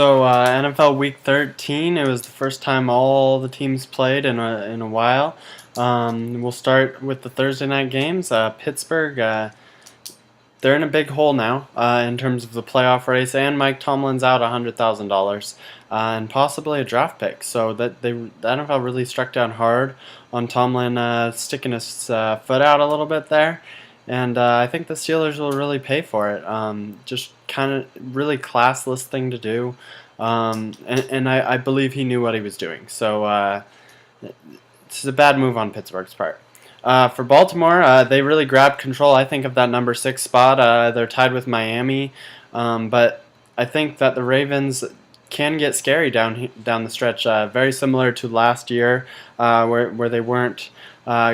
NFL Week 13, it was the first time all the teams played in a while. We'll start with the Thursday night games. Pittsburgh, they're in a big hole now in terms of the playoff race, and Mike Tomlin's out $100,000 and possibly a draft pick. So the NFL really struck down hard on Tomlin sticking his foot out a little bit there. And I think the Steelers will really pay for it. Just kind of really classless thing to do. And I believe he knew what he was doing. So it's a bad move on Pittsburgh's part. For Baltimore, they really grabbed control, I think, of that number 6 spot. They're tied with Miami. But I think that the Ravens can get scary down the stretch. Very similar to last year, where they weren't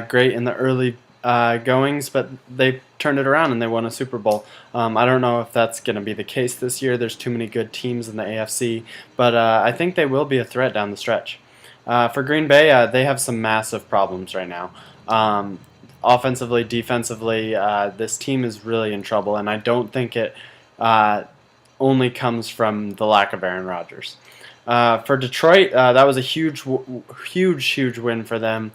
great in the early goings, but they turned it around and they won a Super Bowl. I don't know if that's going to be the case this year. There's too many good teams in the AFC, but I think they will be a threat down the stretch. For Green Bay, they have some massive problems right now. Offensively, defensively, this team is really in trouble, and I don't think it only comes from the lack of Aaron Rodgers. For Detroit, that was a huge win for them.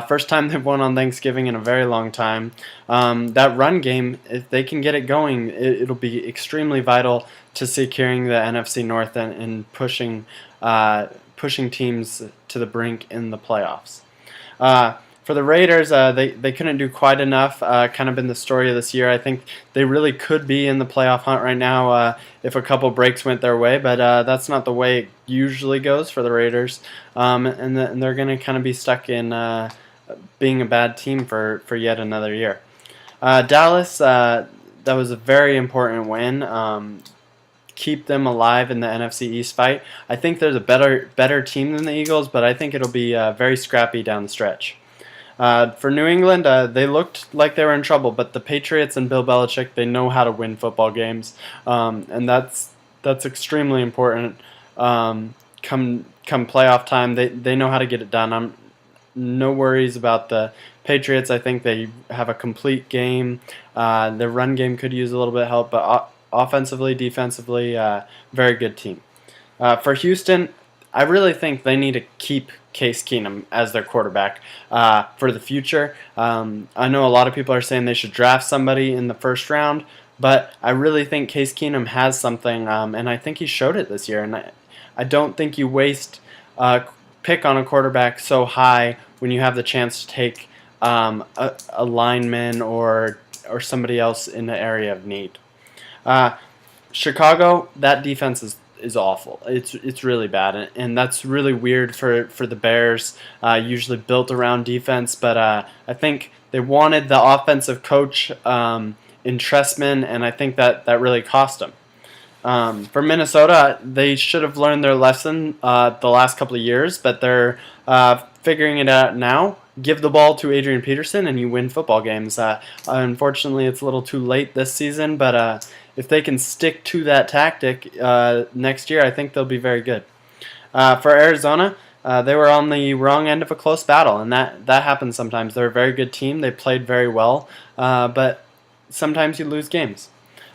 First time they've won on Thanksgiving in a very long time. That run game, if they can get it going, it'll be extremely vital to securing the NFC North and pushing teams to the brink in the playoffs. For the Raiders, they couldn't do quite enough. Kind of been the story of this year. I think they really could be in the playoff hunt right now if a couple breaks went their way, but that's not the way it usually goes for the Raiders. And they're going to kind of be stuck in being a bad team for yet another year. Dallas, that was a very important win. Keep them alive in the NFC East fight. I think there's a better team than the Eagles, but I think it'll be very scrappy down the stretch. For New England, they looked like they were in trouble, but the Patriots and Bill Belichick, they know how to win football games, and that's extremely important. Come playoff time, they know how to get it done. I'm no worries about the Patriots. I think they have a complete game. Their run game could use a little bit of help, but offensively, defensively, very good team. For Houston, I really think they need to keep Case Keenum as their quarterback for the future. I know a lot of people are saying they should draft somebody in the first round, but I really think Case Keenum has something, and I think he showed it this year. And I don't think you waste a pick on a quarterback so high when you have the chance to take a lineman or somebody else in the area of need. Chicago, that defense is awful. It's really bad, and that's really weird for the Bears. Usually built around defense, but I think they wanted the offensive coach in Trestman, and I think that really cost them. For Minnesota, they should have learned their lesson the last couple of years, but they're figuring it out now. Give the ball to Adrian Peterson, and you win football games. Unfortunately, it's a little too late this season, but if they can stick to that tactic next year, I think they'll be very good. For Arizona, they were on the wrong end of a close battle, and that happens sometimes. They're a very good team. They played very well, but sometimes you lose games.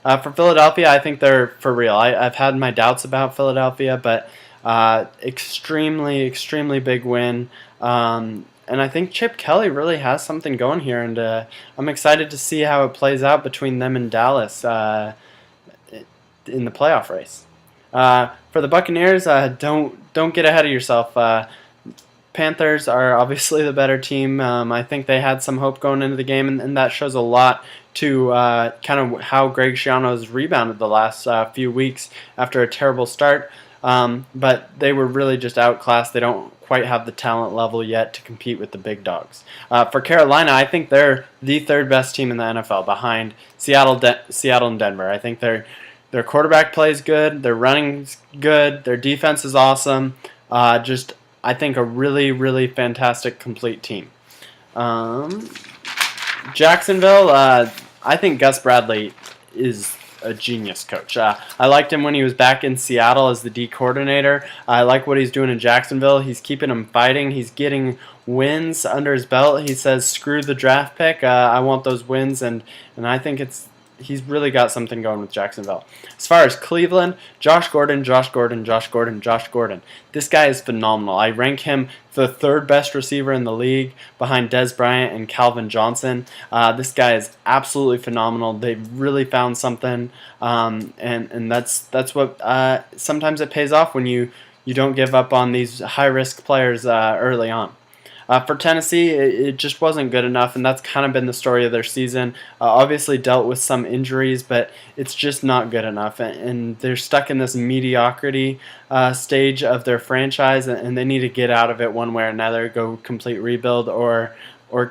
For Philadelphia, I think they're for real. I've had my doubts about Philadelphia, but extremely, extremely big win. And I think Chip Kelly really has something going here, and I'm excited to see how it plays out between them and Dallas in the playoff race. For the Buccaneers, don't get ahead of yourself. Panthers are obviously the better team. I think they had some hope going into the game, and that shows a lot to kind of how Greg Schiano's rebounded the last few weeks after a terrible start. But they were really just outclassed. They don't quite have the talent level yet to compete with the big dogs. For Carolina, I think they're the third best team in the NFL behind Seattle and Denver. I think their quarterback plays good, their running's good, their defense is awesome. I think a really, really fantastic complete team. Jacksonville, I think Gus Bradley is a genius coach. I liked him when he was back in Seattle as the D coordinator. I like what he's doing in Jacksonville. He's keeping them fighting. He's getting wins under his belt. He says, screw the draft pick. I want those wins, and I think he's really got something going with Jacksonville. As far as Cleveland, Josh Gordon. This guy is phenomenal. I rank him the third best receiver in the league behind Dez Bryant and Calvin Johnson. This guy is absolutely phenomenal. They've really found something, and that's what sometimes it pays off when you don't give up on these high risk players early on. For Tennessee, it just wasn't good enough, and that's kind of been the story of their season. Obviously dealt with some injuries, but it's just not good enough, and they're stuck in this mediocrity stage of their franchise, and they need to get out of it one way or another, go complete rebuild, or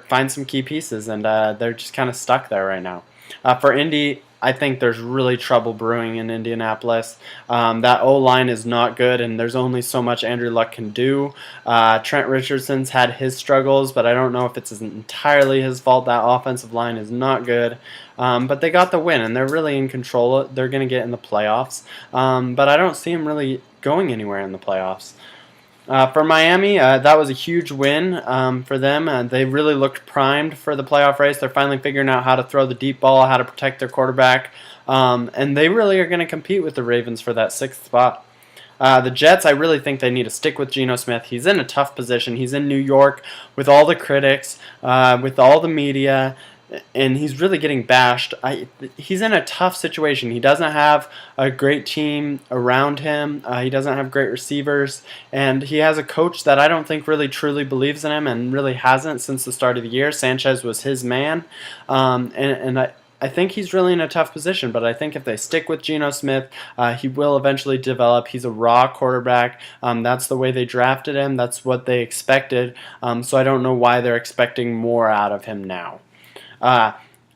find some key pieces, and they're just kind of stuck there right now. For Indy, I think there's really trouble brewing in Indianapolis. That O-line is not good, and there's only so much Andrew Luck can do. Trent Richardson's had his struggles, but I don't know if it's entirely his fault. That offensive line is not good. But they got the win, and they're really in control. They're going to get in the playoffs. But I don't see them really going anywhere in the playoffs. For Miami, that was a huge win for them. They really looked primed for the playoff race. They're finally figuring out how to throw the deep ball, how to protect their quarterback, and they really are going to compete with the Ravens for that 6th spot. The Jets, I really think they need to stick with Geno Smith. He's in a tough position. He's in New York with all the critics, with all the media, and he's really getting bashed. He's in a tough situation. He doesn't have a great team around him. He doesn't have great receivers, and he has a coach that I don't think really truly believes in him, and really hasn't since the start of the year. Sanchez was his man, and I think he's really in a tough position, but I think if they stick with Geno Smith, he will eventually develop. He's a raw quarterback. That's the way they drafted him. That's what they expected, so I don't know why they're expecting more out of him now.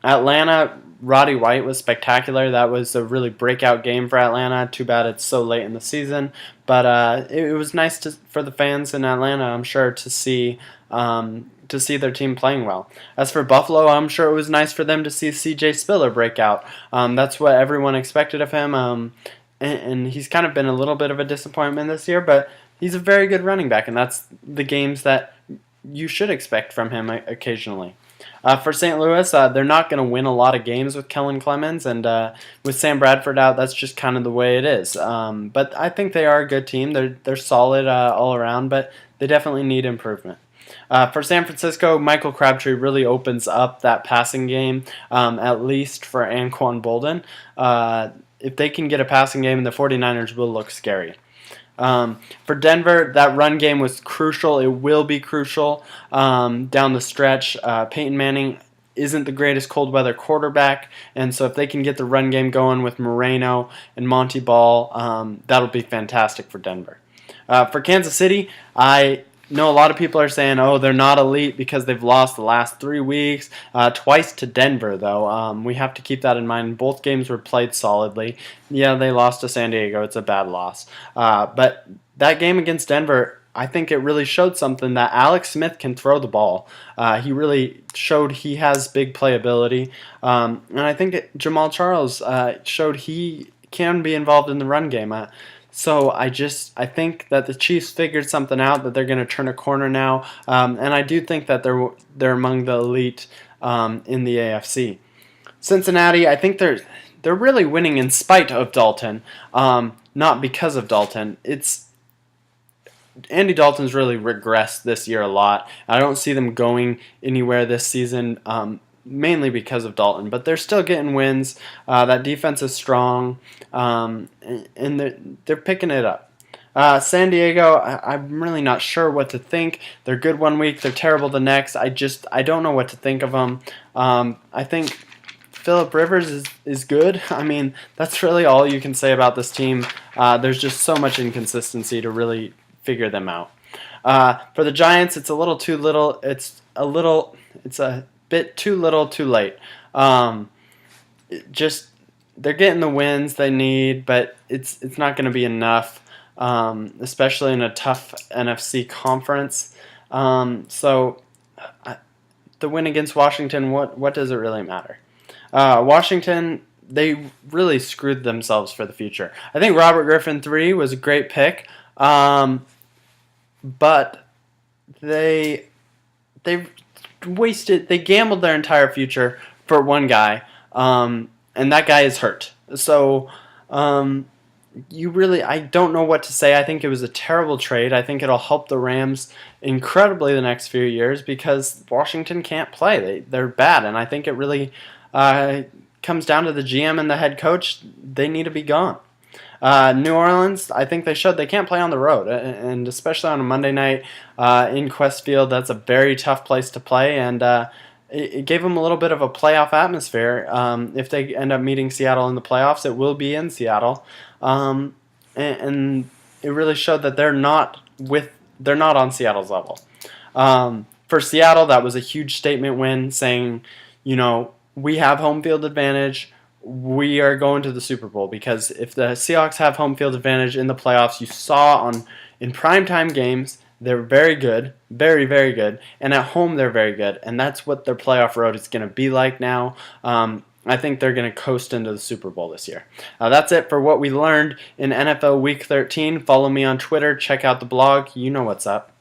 Atlanta, Roddy White was spectacular. That was a really breakout game for Atlanta. Too bad it's so late in the season, but it was nice for the fans in Atlanta, I'm sure, to see their team playing well. As for Buffalo, I'm sure it was nice for them to see C.J. Spiller break out. That's what everyone expected of him, and he's kind of been a little bit of a disappointment this year, but he's a very good running back, and that's the games that you should expect from him occasionally. For St. Louis, they're not going to win a lot of games with Kellen Clemens, and with Sam Bradford out, that's just kind of the way it is. But I think they are a good team. They're solid all around, but they definitely need improvement. For San Francisco, Michael Crabtree really opens up that passing game, at least for Anquan Bolden. If they can get a passing game, the 49ers will look scary. For Denver, that run game was crucial. It will be crucial down the stretch. Peyton Manning isn't the greatest cold weather quarterback, and so if they can get the run game going with Moreno and Monty Ball, that'll be fantastic for Denver. For Kansas City, I know a lot of people are saying, oh, they're not elite because they've lost the last 3 weeks. Twice to Denver, though. We have to keep that in mind. Both games were played solidly. Yeah, they lost to San Diego. It's a bad loss. But that game against Denver, I think it really showed something that Alex Smith can throw the ball. He really showed he has big playability. And I think Jamal Charles showed he can be involved in the run game. So I think that the Chiefs figured something out, that they're going to turn a corner now, and I do think that they're among the elite in the AFC. Cincinnati, I think they're really winning in spite of Dalton, not because of Dalton. Andy Dalton's really regressed this year a lot. I don't see them going anywhere this season, mainly because of Dalton, but they're still getting wins. That defense is strong, and they're picking it up. San Diego, I'm really not sure what to think. They're good one week, they're terrible the next. I don't know what to think of them. I think Phillip Rivers is good. I mean, that's really all you can say about this team. There's just so much inconsistency to really figure them out. For the Giants, it's a little too little. It's a bit too little, too late. They're getting the wins they need, but it's not going to be enough, especially in a tough NFC conference. The win against Washington, what does it really matter? Washington, they really screwed themselves for the future. I think Robert Griffin III was a great pick, but they gambled their entire future for one guy, and that guy is hurt. So I don't know what to say. I think it was a terrible trade. I think it'll help the Rams incredibly the next few years because Washington can't play. They're bad, and I think it really comes down to the GM and the head coach. They need to be gone. New Orleans, I think they showed they can't play on the road, and especially on a Monday night in Qwest Field, that's a very tough place to play, and it gave them a little bit of a playoff atmosphere. If they end up meeting Seattle in the playoffs, it will be in Seattle, and it really showed that they're not on Seattle's level. For Seattle, that was a huge statement win, saying, we have home field advantage. We are going to the Super Bowl because if the Seahawks have home field advantage in the playoffs, you saw in primetime games, they're very good, very, very good, and at home they're very good, and that's what their playoff road is going to be like now. I think they're going to coast into the Super Bowl this year. That's it for what we learned in NFL Week 13. Follow me on Twitter. Check out the blog. You know what's up.